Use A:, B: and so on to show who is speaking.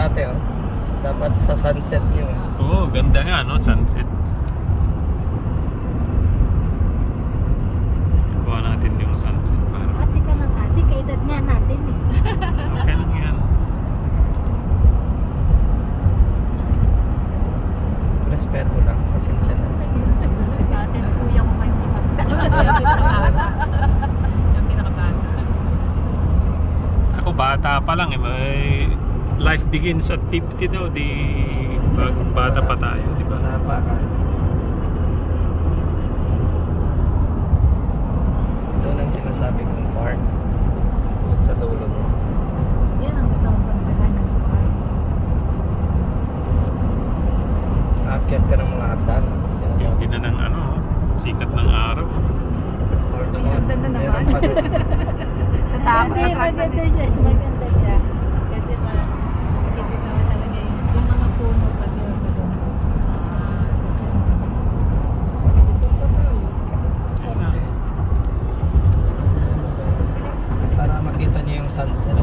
A: ate, oh. Dapat sa sunset nyo.
B: Oo, ganda nga, no? Sunset. Kuha natin yung sunset para.
C: Ate ka lang ate, kaedad nga natin eh.
B: Okay lang yan.
A: Respeto lang, pasensya na.
D: Ate at kuya ko kayong lahat. Yung pinakabata.
B: Ako bata pa lang eh. May life begins at 50 daw. Di bagong bata pa tayo, di ba?
A: Wala pa ka. Doon ang sinasabi kong park. Doon sa dulo mo.
C: Yan ang gusto mong puntahan ng park.
A: Aakyat ka ng mga hagdan.
B: Hindi na ng ano, sikat ng araw.
A: Or doon
D: Hagdan na naman.
A: meron pa doon.
D: Natakot
C: Hindi,
D: na sa akin
C: maganda
D: eh.
C: siya. Maganda siya. Kasi makikita mo talaga yung mga puno pati o gano'n.
A: Punta tayo. Konti. Para makita niyo yung sunset.